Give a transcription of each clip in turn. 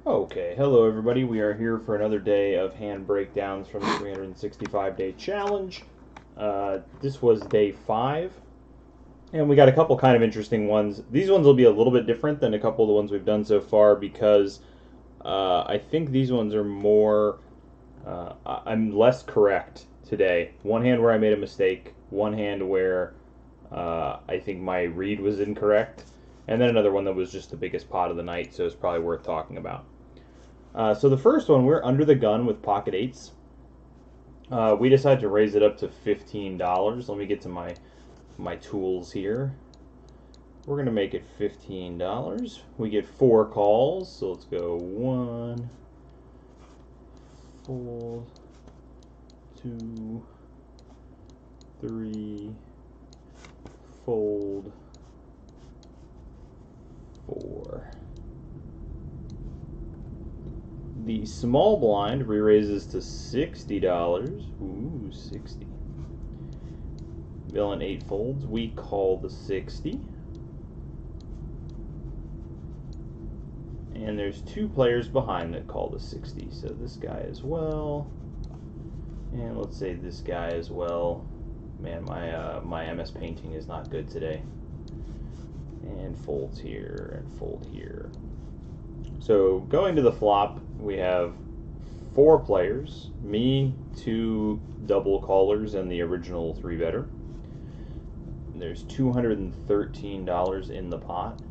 Okay, hello everybody. We are here for another day of hand breakdowns from the 365-day challenge. This was day 5, and we got a couple kind of interesting ones. These ones will be a little bit different than a couple of the ones we've done so far because I think these ones are more. I'm less correct today. One hand where I made a mistake, one hand where I think my read was incorrect, and then another one that was just the biggest pot of the night, so it's probably worth talking about. So the first one, we're under the gun with pocket eights. We decided to raise it up to $15. Let me get to my tools here. We're gonna make it $15. We get 4 calls, so let's go 1, fold, 2, 3, fold, 4. The small blind re-raises to $60. Ooh, 60. Villain 8 folds. We call the 60. And there's 2 players behind that call the 60. So this guy as well. And let's say this guy as well. Man, my MS painting is not good today. And folds here and fold here. So going to the flop, we have 4 players, me, 2 double callers, and the original 3-better. There's $213 in the pot.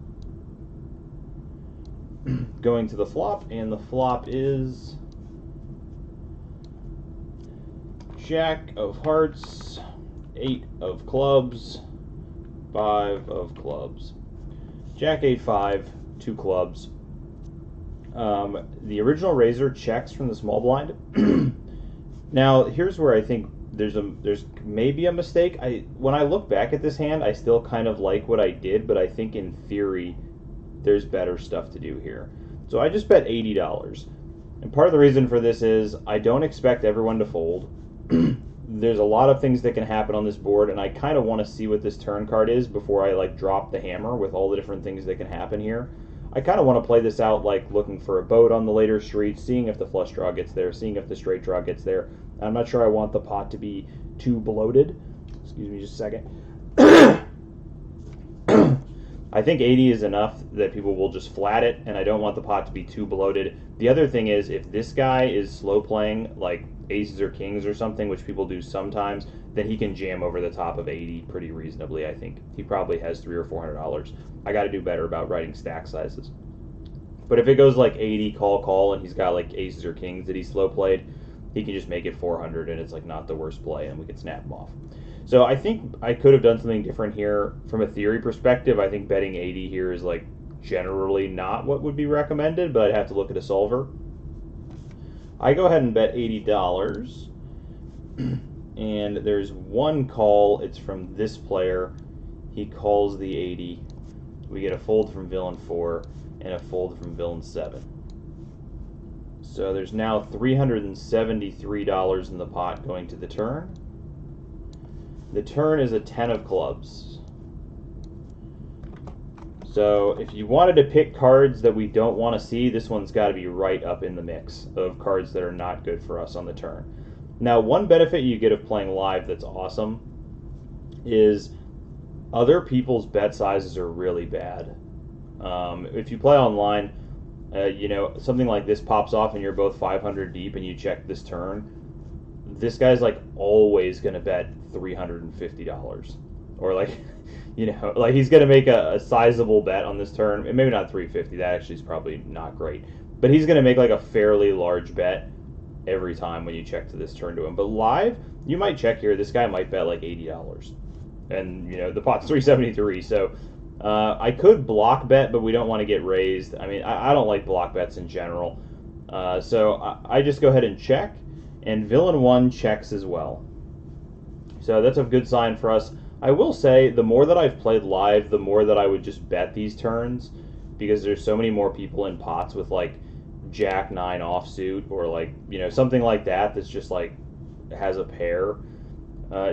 Going to the flop, and the flop is Jack of hearts, 8 of clubs, 5 of clubs. Jack 8 5, 2 clubs. The original raiser checks from the small blind. Now, here's where I think there's maybe a mistake. When I look back at this hand, I still kind of like what I did, but I think in theory there's better stuff to do here. So I just bet $80. And part of the reason for this is I don't expect everyone to fold. There's a lot of things that can happen on this board, and I kind of want to see what this turn card is before I drop the hammer with all the different things that can happen here. I kind of want to play this out like looking for a boat on the later street, seeing if the flush draw gets there, seeing if the straight draw gets there. I'm not sure I want the pot to be too bloated. Excuse me just a second. I think 80 is enough that people will just flat it, and I don't want the pot to be too bloated. The other thing is, if this guy is slow playing, like aces or kings or something, which people do sometimes, then he can jam over the top of 80 pretty reasonably, I think. He probably has $300 or $400. I got to do better about writing stack sizes. But if it goes like 80, call, and he's got like aces or kings that he slow played, he can just make it 400, and it's like not the worst play, and we can snap him off. So I think I could have done something different here. From a theory perspective, I think betting 80 here is like generally not what would be recommended, but I'd have to look at a solver. I go ahead and bet $80, and there's one call. It's from this player. He calls the 80. We get a fold from villain 4 and a fold from villain 7. So there's now $373 in the pot going to the turn. The turn is a 10 of clubs. So if you wanted to pick cards that we don't want to see, this one's got to be right up in the mix of cards that are not good for us on the turn. Now, one benefit you get of playing live that's awesome is other people's bet sizes are really bad. If you play online, something like this pops off and you're both 500 deep and you check this turn, this guy's like always going to bet $350. Or he's going to make a sizable bet on this turn. And maybe not 350, that actually is probably not great. But he's going to make like a fairly large bet every time when you check to this turn to him. But live, you might check here, this guy might bet like $80. And, the pot's 373, so I could block bet, but we don't want to get raised. I mean, I don't like block bets in general. So I just go ahead and check, and villain 1 checks as well. So that's a good sign for us. I will say, the more that I've played live, the more that I would just bet these turns, because there's so many more people in pots with like Jack 9 offsuit, or something like that that's just like has a pair.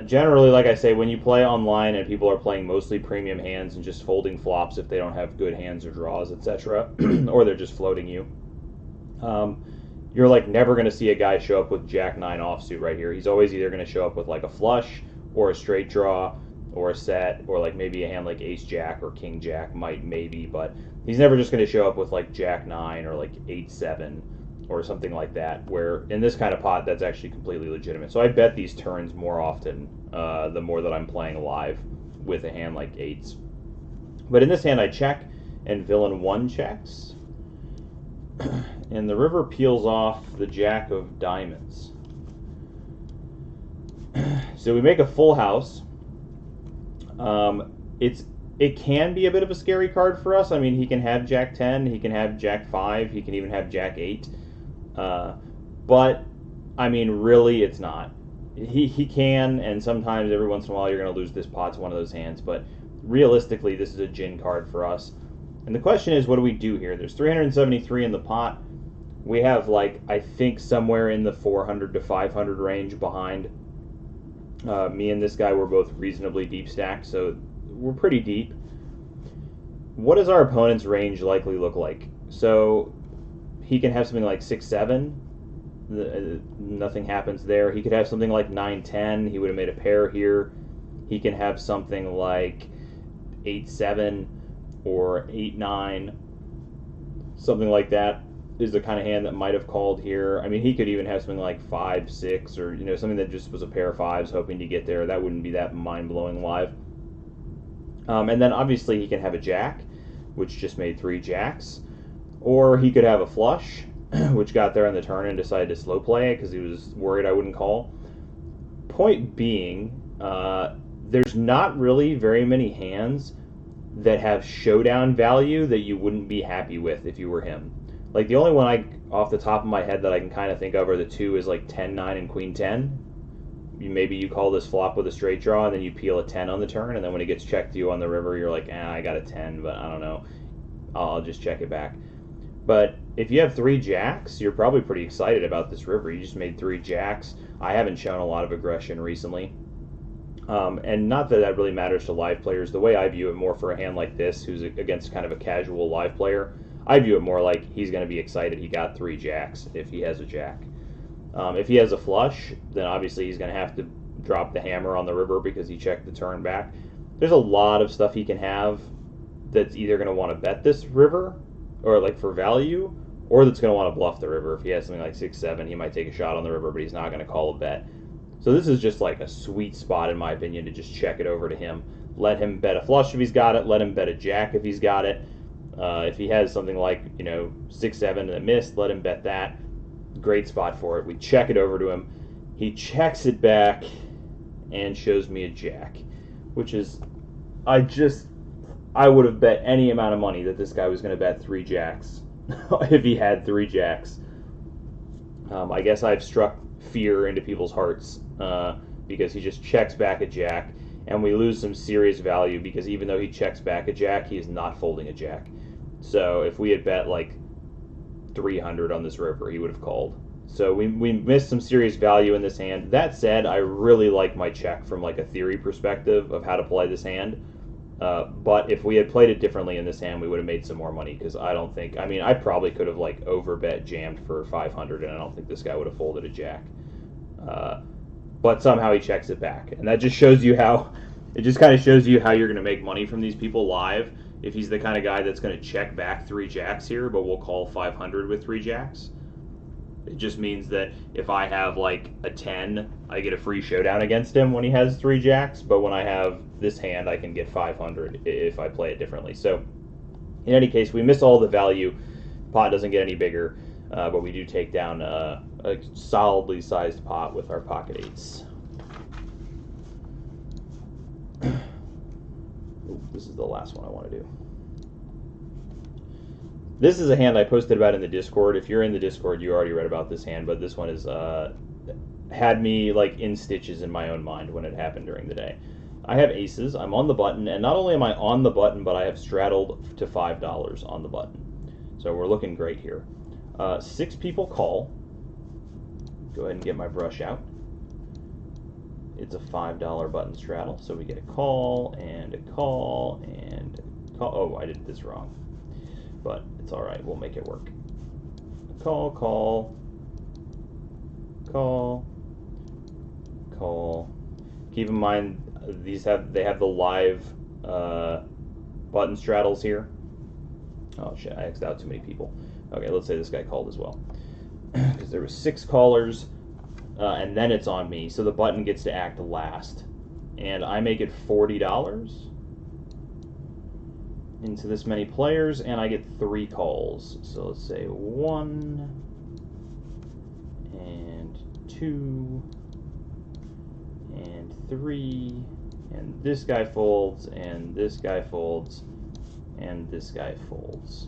Generally, like I say, when you play online and people are playing mostly premium hands and just folding flops if they don't have good hands or draws, etc., or they're just floating you, You're like never going to see a guy show up with Jack 9 offsuit right here. He's always either going to show up with like a flush or a straight draw or a set, or like maybe a hand like Ace Jack or King Jack maybe, but he's never just going to show up with like Jack 9 or like 8-7 or something like that, where in this kind of pot that's actually completely legitimate. So I bet these turns more often the more that I'm playing live with a hand like 8s. But in this hand I check and villain 1 checks. And the river peels off the Jack of Diamonds. So we make a full house. It can be a bit of a scary card for us. I mean, he can have Jack 10, he can have Jack 5, he can even have Jack 8. But, I mean, really, it's not. He can, and sometimes every once in a while you're going to lose this pot to one of those hands, but realistically, this is a gin card for us. And the question is, what do we do here? There's 373 in the pot. We have, like, I think somewhere in the 400 to 500 range behind. Me and this guy were both reasonably deep stacked, so we're pretty deep. What does our opponent's range likely look like? So he can have something like 6-7. Nothing happens there. He could have something like 9-10. He would have made a pair here. He can have something like 8-7 or 8-9. Something like that is the kind of hand that might have called here. I mean, he could even have something like 5-6 or, you know, something that just was a pair of 5s hoping to get there. That wouldn't be that mind-blowing live. And then obviously he can have a jack, which just made 3 jacks. Or he could have a flush, which got there on the turn and decided to slow play it because he was worried I wouldn't call. Point being, there's not really very many hands that have showdown value that you wouldn't be happy with if you were him. Like, the only one off the top of my head that I can kind of think of are the two is like 10-9 and Queen 10. Maybe you call this flop with a straight draw, and then you peel a 10 on the turn, and then when it gets checked to you on the river, you're like, I got a 10, but I don't know. I'll just check it back. But if you have 3 jacks, you're probably pretty excited about this river. You just made 3 jacks. I haven't shown a lot of aggression recently. And not that that really matters to live players. The way I view it more for a hand like this, who's against kind of a casual live player, I view it more like he's going to be excited he got 3 jacks if he has a jack. If he has a flush, then obviously he's going to have to drop the hammer on the river because he checked the turn back. There's a lot of stuff he can have that's either going to want to bet this river, or like for value, or that's going to want to bluff the river. If he has something like 6-7, he might take a shot on the river, but he's not going to call a bet. So this is just like a sweet spot, in my opinion, to just check it over to him. Let him bet a flush if he's got it. Let him bet a jack if he's got it. If he has something like, 6-7 and a miss, let him bet that. Great spot for it. We check it over to him. He checks it back and shows me a jack, which is, I would have bet any amount of money that this guy was going to bet 3 jacks if he had 3 jacks. I guess I've struck fear into people's hearts because he just checks back a jack, and we lose some serious value because even though he checks back a jack, he is not folding a jack. So if we had bet like 300 on this river, he would have called. So we missed some serious value in this hand. That said, I really like my check from like a theory perspective of how to play this hand. But if we had played it differently in this hand, we would have made some more money because I probably could have like overbet jammed for 500, and I don't think this guy would have folded a jack. But somehow he checks it back, and that just shows you how you're going to make money from these people live. If he's the kind of guy that's going to check back 3 jacks here, but will call 500 with 3 jacks. It just means that if I have like a 10, I get a free showdown against him when he has 3 jacks, but when I have this hand, I can get 500 if I play it differently. So in any case, we miss all the value. Pot doesn't get any bigger, but we do take down a solidly sized pot with our pocket 8s. This is the last one I want to do. This is a hand I posted about in the Discord. If you're in the Discord, you already read about this hand, but this one is had me like in stitches in my own mind when it happened during the day. I have aces. I'm on the button, and not only am I on the button, but I have straddled to $5 on the button. So we're looking great here. 6 people call. Go ahead and get my brush out. It's a $5 button straddle, so we get a call and a call and a call. Oh, I did this wrong, but it's all right. We'll make it work. A Call, call, call, call. Keep in mind they have the live button straddles here. Oh shit, I X'd out too many people. Okay, let's say this guy called as well. Because there was 6 callers, and then it's on me, so the button gets to act last. And I make it $40 into this many players, and I get 3 calls. So let's say 1 and 2 and 3, and this guy folds, and this guy folds, and this guy folds.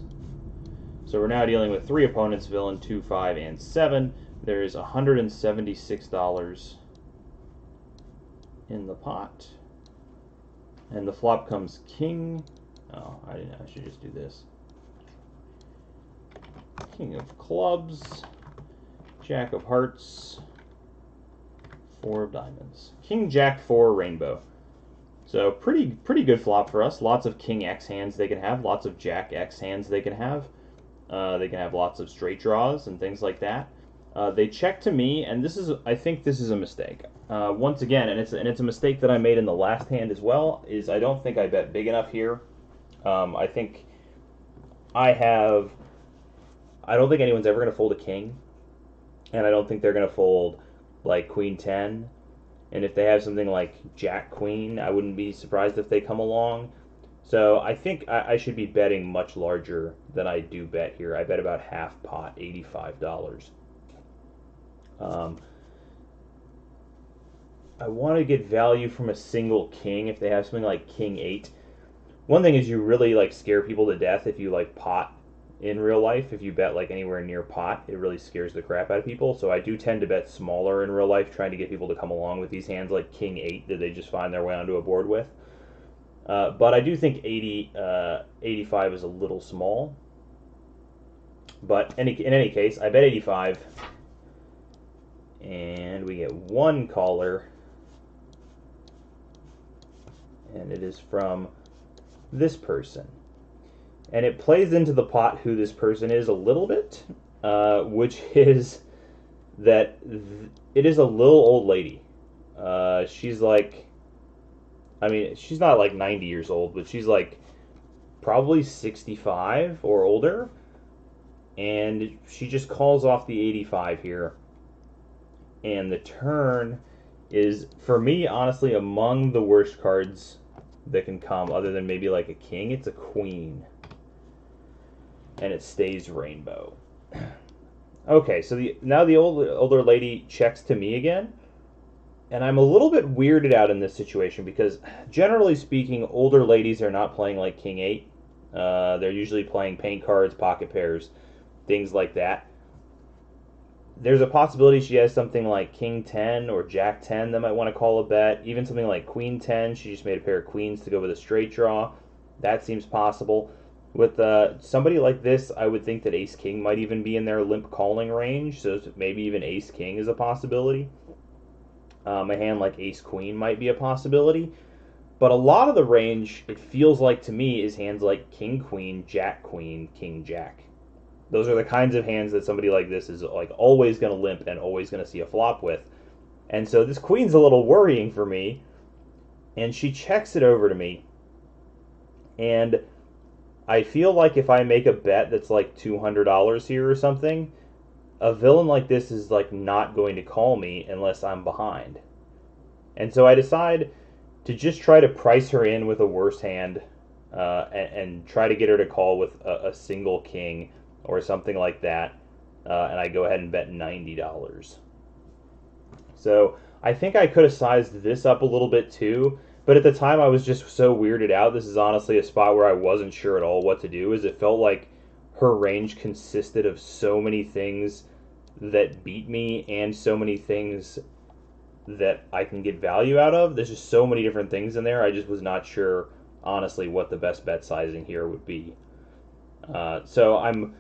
So we're now dealing with 3 opponents, villain, 2, 5, and 7. There's $176 in the pot. And the flop comes king. Oh, I should just do this. King of clubs, jack of hearts, 4 of diamonds. King, jack, 4, rainbow. So pretty good flop for us. Lots of king X hands they can have. Lots of jack X hands they can have. They can have lots of straight draws and things like that. They check to me, and I think this is a mistake. Once again, and it's a mistake that I made in the last hand as well. Is I don't think I bet big enough here. I think I don't think anyone's ever going to fold a king, and I don't think they're going to fold like queen 10. And if they have something like jack queen, I wouldn't be surprised if they come along. So I think I should be betting much larger than I do bet here. I bet about half pot, $85. I want to get value from a single king if they have something like king 8. One thing is you really like scare people to death if you like pot in real life. If you bet like anywhere near pot, it really scares the crap out of people. So I do tend to bet smaller in real life, trying to get people to come along with these hands like king 8 that they just find their way onto a board with. But I do think 85 is a little small. But in any case, I bet 85. And we get 1 caller. And it is from this person. And it plays into the pot who this person is a little bit, which is that it is a little old lady. She's like, I mean, she's not like 90 years old, but she's like probably 65 or older. And she just calls off the 85 here. And the turn is, for me, honestly, among the worst cards that can come, other than maybe like a king. It's a queen. And it stays rainbow. Okay, so now the older lady checks to me again. And I'm a little bit weirded out in this situation because, generally speaking, older ladies are not playing like king 8. They're usually playing paint cards, pocket pairs, things like that. There's a possibility she has something like king 10 or jack 10 that might want to call a bet. Even something like queen 10. She just made a pair of queens to go with a straight draw. That seems possible. With somebody like this, I would think that ace king might even be in their limp calling range. So maybe even ace king is a possibility. A hand like ace queen might be a possibility. But a lot of the range, it feels like to me, is hands like king queen, jack queen, king jack. Those are the kinds of hands that somebody like this is like always going to limp and always going to see a flop with. And so this queen's a little worrying for me. And she checks it over to me. And I feel like if I make a bet that's like $200 here or something, a villain like this is like not going to call me unless I'm behind. And so I decide to just try to price her in with a worse hand and try to get her to call with a single king or something like that, and I go ahead and bet $90. So I think I could have sized this up a little bit too, but at the time I was just so weirded out. This is honestly a spot where I wasn't sure at all what to do, as it felt like her range consisted of so many things that beat me and so many things that I can get value out of. There's just so many different things in there. I just was not sure, honestly, what the best bet sizing here would be. So I'm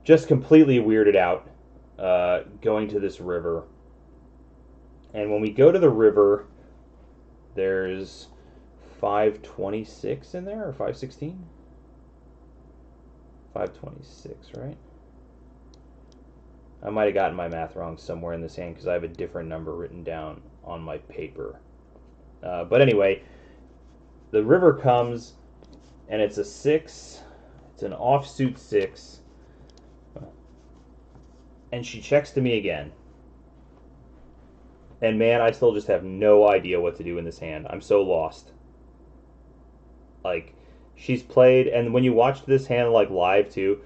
just completely weirded out going to this river. And when we go to the river, there's 526 in there, or 516? 526, right? I might have gotten my math wrong somewhere in this hand because I have a different number written down on my paper. But anyway, the river comes, and it's a 6. It's an offsuit 6. And she checks to me again. And man, I still just have no idea what to do in this hand. I'm so lost. Like, she's played, and when you watched this hand like live too,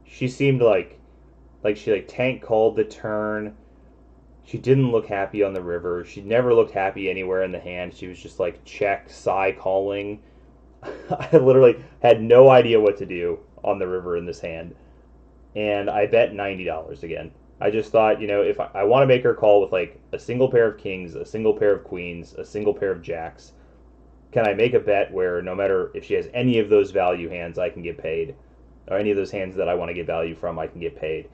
she seemed like she like tank called the turn. She didn't look happy on the river. She never looked happy anywhere in the hand. She was just like check, sigh calling. I literally had no idea what to do on the river in this hand. And I bet $90 again. I just thought, if I want to make her call with like a single pair of kings, a single pair of queens, a single pair of jacks, can I make a bet where no matter if she has any of those value hands, I can get paid? Or any of those hands that I want to get value from, I can get paid?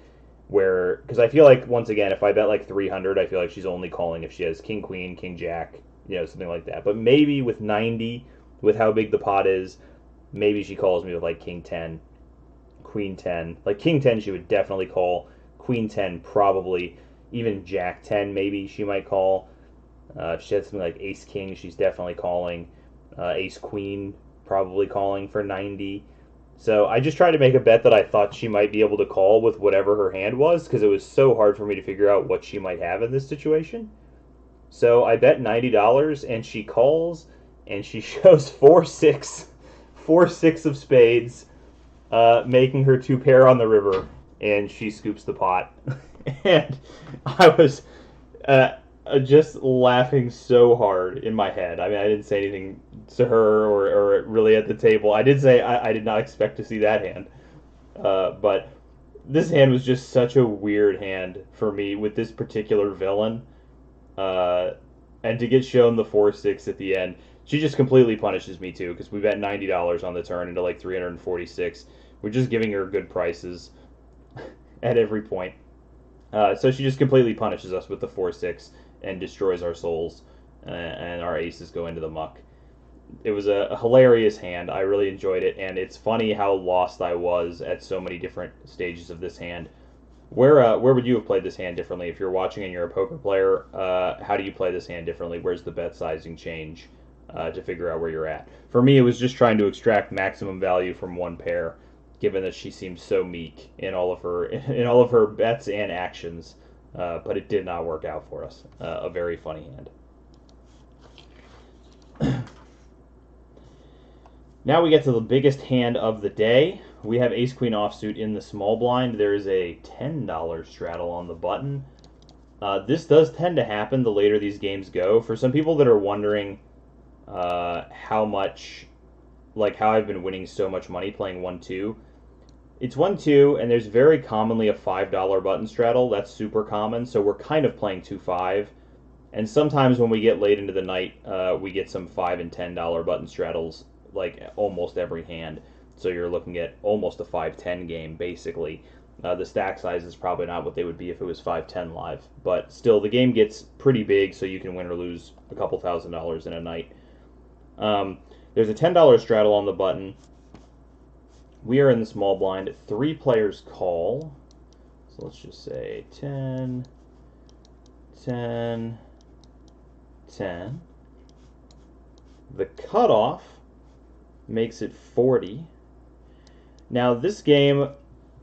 Because I feel like, once again, if I bet like 300, I feel like she's only calling if she has king, queen, king, jack, something like that. But maybe with 90, with how big the pot is, maybe she calls me with like king 10, queen 10. Like king 10, she would definitely call. Queen 10, probably. Even jack 10, maybe she might call. If she had something like ace king, she's definitely calling. Ace queen, probably calling for 90. So I just tried to make a bet that I thought she might be able to call with whatever her hand was, because it was so hard for me to figure out what she might have in this situation. So I bet $90, and she calls, and she shows 4-6 of spades, making her 2-pair on the river, and she scoops the pot. And I was just laughing so hard in my head. I mean, I didn't say anything to her or really at the table. I did say I did not expect to see that hand. But this hand was just such a weird hand for me with this particular villain. And to get shown the 4-6 at the end, she just completely punishes me too, because we bet $90 on the turn into like 346. We're just giving her good prices at every point. So she just completely punishes us with the 4-6 and destroys our souls, and our aces go into the muck. It was a hilarious hand. I really enjoyed it, and it's funny how lost I was at so many different stages of this hand. Where would you have played this hand differently if you're watching and you're a poker player? How do you play this hand differently? Where's the bet sizing change to figure out where you're at? For me, it was just trying to extract maximum value from one pair, given that she seems so meek in all of her bets and actions. But it did not work out for us. A very funny hand. Now we get to the biggest hand of the day. We have ace-queen offsuit in the small blind. There is a $10 straddle on the button. This does tend to happen the later these games go. For some people that are wondering how I've been winning so much money playing 1-2, it's 1-2, and there's very commonly a $5 button straddle. That's super common, so we're kind of playing 2-5. And sometimes when we get late into the night, we get some $5 and $10 button straddles, like almost every hand. So you're looking at almost a 5-10 game, basically. The stack size is probably not what they would be if it was 5-10 live. But still, the game gets pretty big, so you can win or lose a couple $1,000s in a night. There's a $10 straddle on the button. We are in the small blind. 3 players call. So let's just say 10, 10, 10. The cutoff makes it 40. Now this game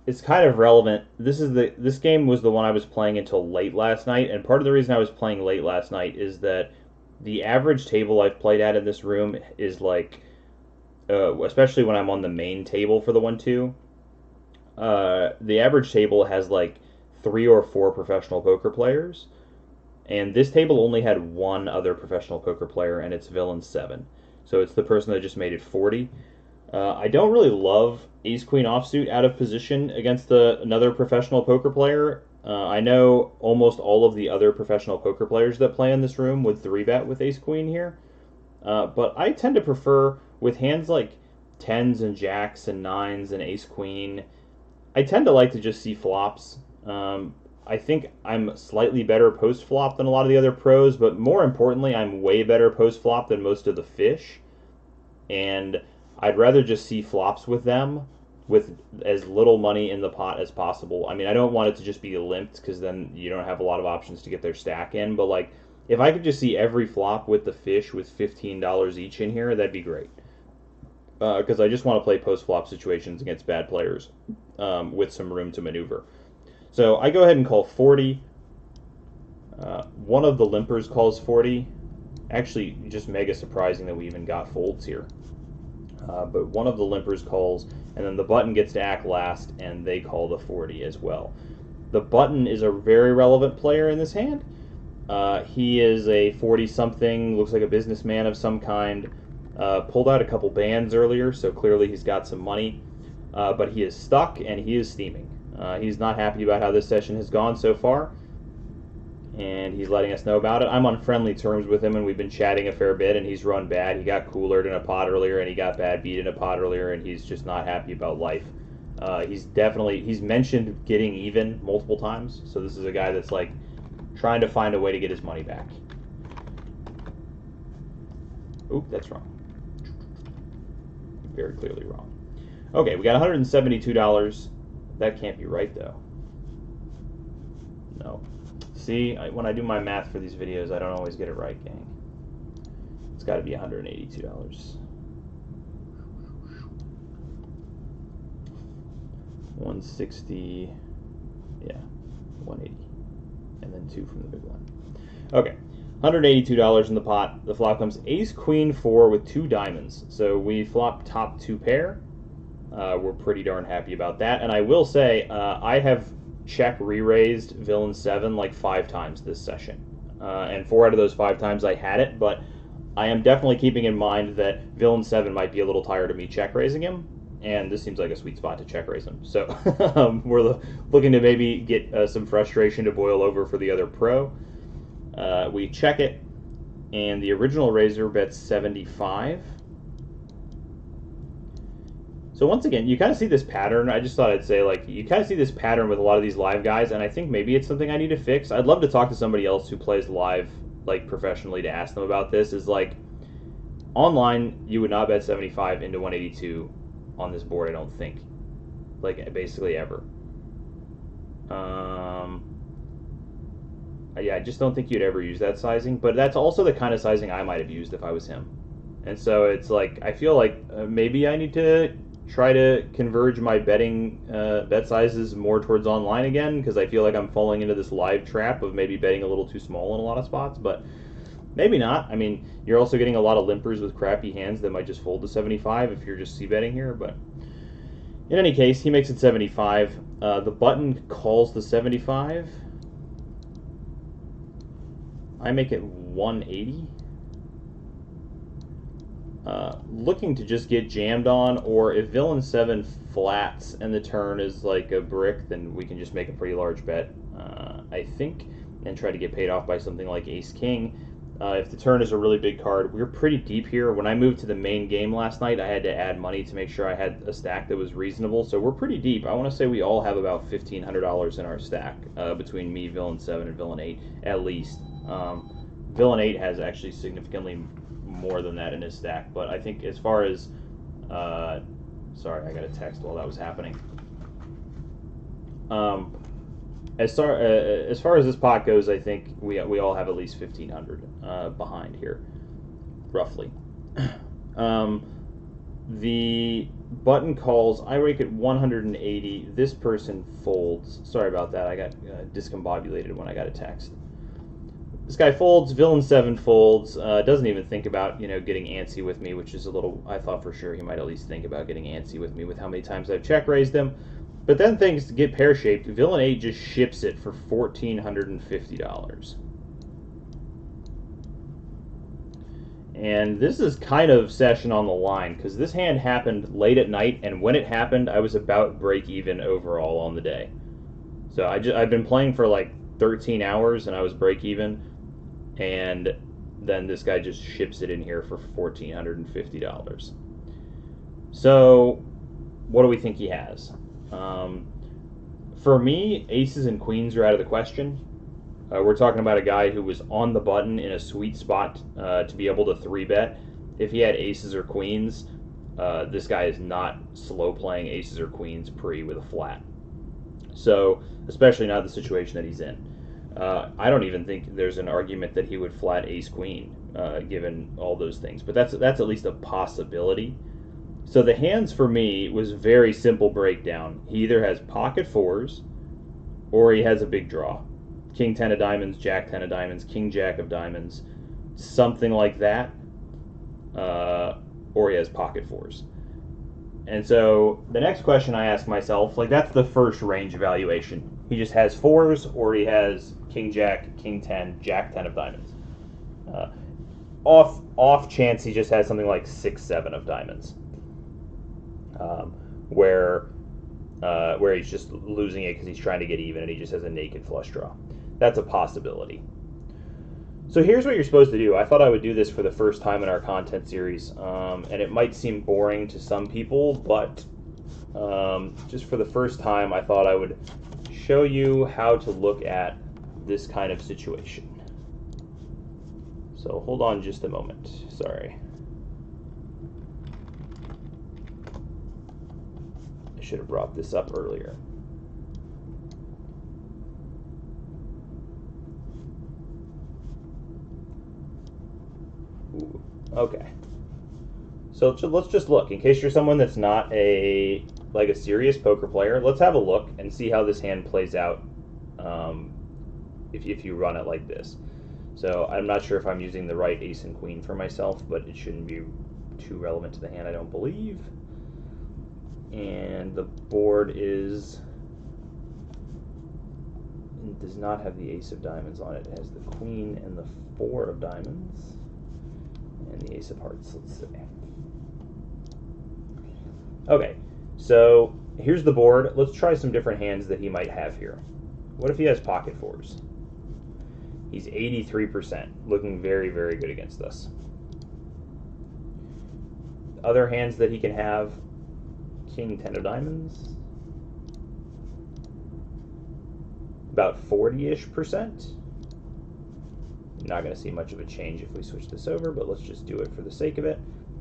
is kind of relevant. This game was the one I was playing until late last night, and part of the reason I was playing late last night is that the average table I've played at in this room is like, especially when I'm on the main table for the 1-2, the average table has like 3 or 4 professional poker players, and this table only had 1 other professional poker player, and it's villain 7. So it's the person that just made it 40. I don't really love ace-queen offsuit out of position against another professional poker player. I know almost all of the other professional poker players that play in this room would 3-bet with ace-queen here. But I tend to prefer, with hands like 10s and jacks and 9s and ace-queen, I tend to like to just see flops. I think I'm slightly better post-flop than a lot of the other pros, but more importantly, I'm way better post-flop than most of the fish. And I'd rather just see flops with them with as little money in the pot as possible. I mean, I don't want it to just be limped because then you don't have a lot of options to get their stack in. But like, if I could just see every flop with the fish with $15 each in here, that'd be great. Because I just want to play post-flop situations against bad players with some room to maneuver. So I go ahead and call 40. One of the limpers calls 40. Actually, just mega surprising that we even got folds here. But one of the limpers calls, and then the button gets to act last, and they call the 40 as well. The button is a very relevant player in this hand. He is a 40-something, looks like a businessman of some kind. Pulled out a couple bands earlier, so clearly he's got some money. But he is stuck, and he is steaming. He's not happy about how this session has gone so far, and he's letting us know about it. I'm on friendly terms with him, and we've been chatting a fair bit, and he's run bad. He got coolered in a pot earlier, and he got bad beat in a pot earlier, and he's just not happy about life. He's mentioned getting even multiple times, so this is a guy that's like trying to find a way to get his money back. Oop, that's wrong. Very clearly wrong. Okay, we got $172. That can't be right, though. No. See, when I do my math for these videos, I don't always get it right, gang. It's got to be $182. 160, yeah, 180, and then 2 from the big one. Okay, $182 in the pot. The flop comes ace, queen, 4 with 2 diamonds. So we flop top 2 pair. We're pretty darn happy about that. And I will say, I have check re-raised villain 7 like 5 times this session. And 4 out of those 5 times I had it, but I am definitely keeping in mind that villain 7 might be a little tired of me check raising him. And this seems like a sweet spot to check raise him. So we're looking to maybe get some frustration to boil over for the other pro. We check it, and the original raiser bets 75. So once again, you kind of see this pattern. I just thought I'd say, like, you kind of see this pattern with a lot of these live guys, and I think maybe it's something I need to fix. I'd love to talk to somebody else who plays live, like, professionally to ask them about this. Is like, online, you would not bet 75 into 182 on this board, I don't think. Like, basically ever. Yeah, I just don't think you'd ever use that sizing, but that's also the kind of sizing I might have used if I was him. And so it's like, I feel like maybe I need to try to converge my betting bet sizes more towards online again, because I feel like I'm falling into this live trap of maybe betting a little too small in a lot of spots, but maybe not. I mean, you're also getting a lot of limpers with crappy hands that might just fold to 75 if you're just c-betting here, but in any case, he makes it 75. The button calls the 75. I make it 180. Looking to just get jammed on, or if villain 7 flats and the turn is like a brick, then we can just make a pretty large bet, I think, and try to get paid off by something like ace king. If the turn is a really big card, we're pretty deep here. When I moved to the main game last night, I had to add money to make sure I had a stack that was reasonable, so we're pretty deep. I want to say we all have about $1,500 in our stack, between me, villain 7, and villain 8, at least. Villain 8 has actually significantly more than that in his stack, but I think as far as sorry, I got a text while that was happening. As far as this pot goes, I think we all have at least 1,500 behind here, roughly. The button calls. I rake it 180. This person folds. Sorry about that. I got discombobulated when I got a text. This guy folds, villain 7 folds, doesn't even think about, getting antsy with me, which is a little, I thought for sure he might at least think about getting antsy with me with how many times I've check raised him. But then things get pear-shaped. Villain 8 just ships it for $1,450. And this is kind of session on the line, because this hand happened late at night, and when it happened, I was about break even overall on the day. So I've been playing for like 13 hours, and I was break even. And then this guy just ships it in here for $1,450. So, what do we think he has? For me, aces and queens are out of the question. We're talking about a guy who was on the button in a sweet spot to be able to 3-bet. If he had aces or queens, this guy is not slow playing aces or queens pre with a flat. So, especially not the situation that he's in. I don't even think there's an argument that he would flat ace queen, given all those things. But that's at least a possibility. So the hands for me was very simple breakdown. He either has pocket fours, or he has a big draw. King 10 of diamonds, Jack 10 of diamonds, King Jack of diamonds, something like that. Or he has pocket fours. And so the next question I ask myself, like that's the first range evaluation. He just has fours, or he has King Jack, King 10, Jack 10 of diamonds. Off chance he just has something like 6, 7 of diamonds, where he's just losing it because he's trying to get even and he just has a naked flush draw. That's a possibility. So here's what you're supposed to do. I thought I would do this for the first time in our content series, and it might seem boring to some people, but just for the first time, I thought I would show you how to look at this kind of situation. So hold on just a moment. Sorry. I should have brought this up earlier. Ooh, okay. So let's just look. In case you're someone that's not a serious poker player, let's have a look and see how this hand plays out if you run it like this. So I'm not sure if I'm using the right ace and queen for myself, but it shouldn't be too relevant to the hand, I don't believe. And the board does not have the ace of diamonds on it. It has the queen and the 4 of diamonds and the ace of hearts, let's say. Okay, so here's the board. Let's try some different hands that he might have here. What if he has pocket fours? He's 83%, looking very, very good against us. Other hands that he can have, King 10 of diamonds, about 40-ish%. Not going to see much of a change if we switch this over, but let's just do it for the sake of it.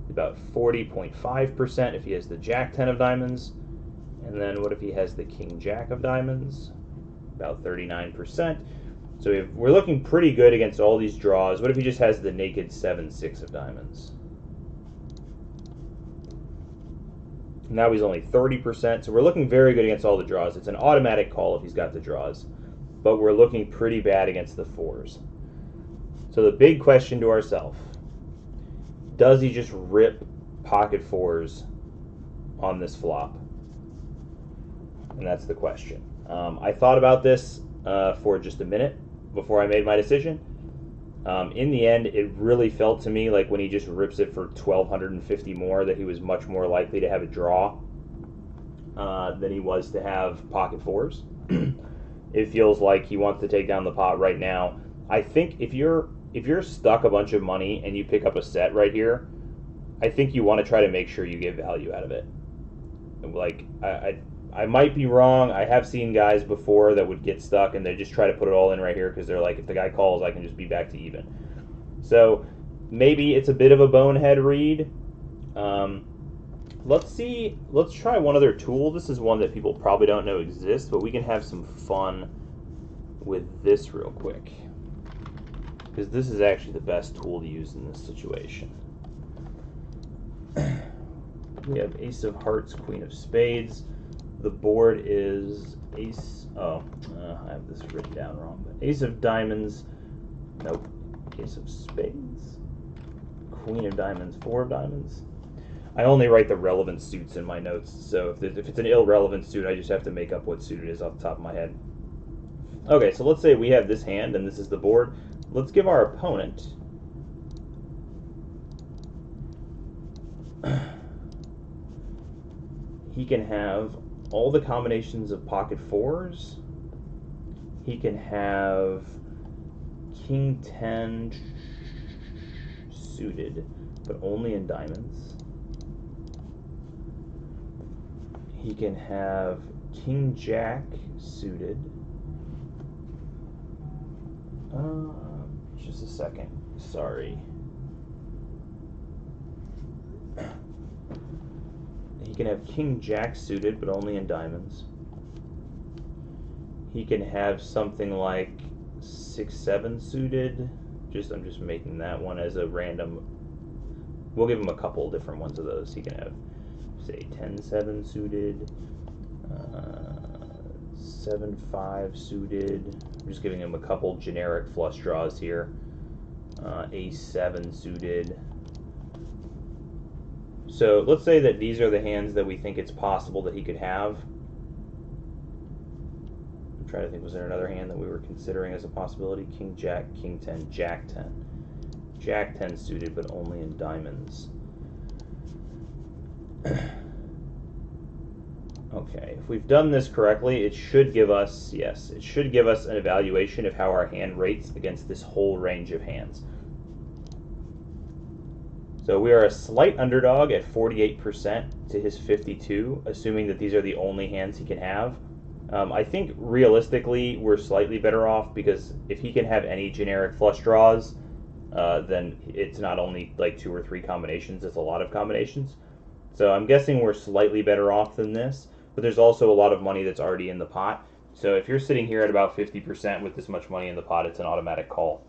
About 40.5% if he has the Jack 10 of diamonds. And then what if he has the King Jack of diamonds? About 39%. So we're looking pretty good against all these draws. What if he just has the naked 7, 6 of diamonds? Now he's only 30%, so we're looking very good against all the draws. It's an automatic call if he's got the draws, but we're looking pretty bad against the fours. So the big question to ourselves, does he just rip pocket fours on this flop? And that's the question. I thought about this for just a minute before I made my decision. In the end, it really felt to me like when he just rips it for 1,250 more that he was much more likely to have a draw than he was to have pocket fours. It feels like he wants to take down the pot right now. I think if you're stuck a bunch of money and you pick up a set right here, I think you want to try to make sure you get value out of it. Like I might be wrong. I have seen guys before that would get stuck and they just try to put it all in right here because they're like, if the guy calls, I can just be back to even. So maybe it's a bit of a bonehead read. Let's try one other tool. This is one that people probably don't know exists, but we can have some fun with this real quick, because this is actually the best tool to use in this situation. We have ace of hearts, queen of spades. The board is ace, I have this written down wrong, but ace of diamonds, nope, ace of spades, queen of diamonds, 4 of diamonds. I only write the relevant suits in my notes, so if it's an irrelevant suit, I just have to make up what suit it is off the top of my head. Okay, so let's say we have this hand and this is the board. Let's give our opponent he can have all the combinations of pocket fours. He can have King 10 suited, but only in diamonds. He can have King Jack suited. Just a second. Sorry. can have King Jack suited, but only in diamonds. He can have something like 6-7 suited. I'm just making that one as a random. We'll give him a couple different ones of those. He can have, say, 10-7 suited, 7-5 suited. I'm just giving him a couple generic flush draws here. Ace-7 suited. So let's say that these are the hands that we think it's possible that he could have. I'm trying to think, was there another hand that we were considering as a possibility? King Jack, King 10, Jack 10. Jack 10 suited, but only in diamonds. Okay, if we've done this correctly, it should give us, yes, it should give us an evaluation of how our hand rates against this whole range of hands. So we are a slight underdog at 48% to his 52%, assuming that these are the only hands he can have. I think realistically we're slightly better off, because if he can have any generic flush draws, then it's not only like 2 or 3 combinations, it's a lot of combinations. So I'm guessing we're slightly better off than this, but there's also a lot of money that's already in the pot. So if you're sitting here at about 50% with this much money in the pot, it's an automatic call.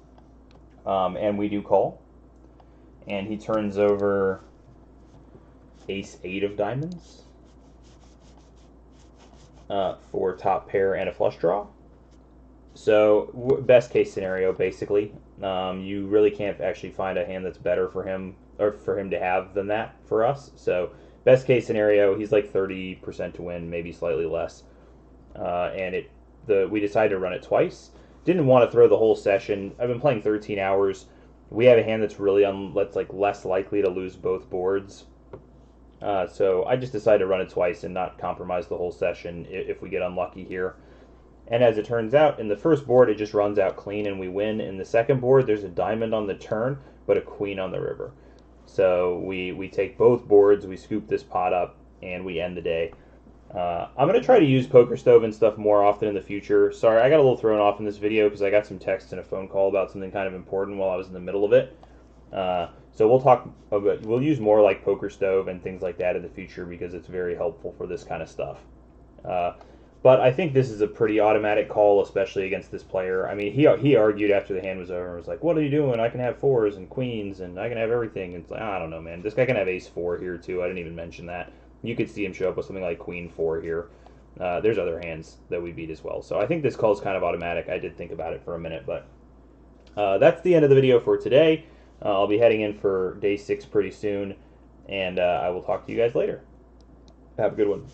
And we do call. And he turns over Ace-8 of diamonds for top pair and a flush draw. So best case scenario, basically. You really can't actually find a hand that's better for him, or for him to have, than that for us. So best case scenario, he's like 30% to win, maybe slightly less. And we decided to run it twice. Didn't want to throw the whole session. I've been playing 13 hours. We have a hand that's really less likely to lose both boards. So I just decided to run it twice and not compromise the whole session if we get unlucky here. And as it turns out, in the first board, it just runs out clean and we win. In the second board, there's a diamond on the turn, but a queen on the river. So we take both boards, we scoop this pot up, and we end the day. I'm going to try to use Poker Stove and stuff more often in the future. Sorry, I got a little thrown off in this video because I got some text and a phone call about something kind of important while I was in the middle of it. So we'll use more like Poker Stove and things like that in the future because it's very helpful for this kind of stuff. But I think this is a pretty automatic call, especially against this player. I mean, he argued after the hand was over and was like, "What are you doing? I can have 4s and queens and I can have everything." And it's like, I don't know, man. This guy can have Ace-4 here too. I didn't even mention that. You could see him show up with something like Queen-4 here. There's other hands that we beat as well. So I think this call is kind of automatic. I did think about it for a minute, but that's the end of the video for today. I'll be heading in for day 6 pretty soon, and I will talk to you guys later. Have a good one.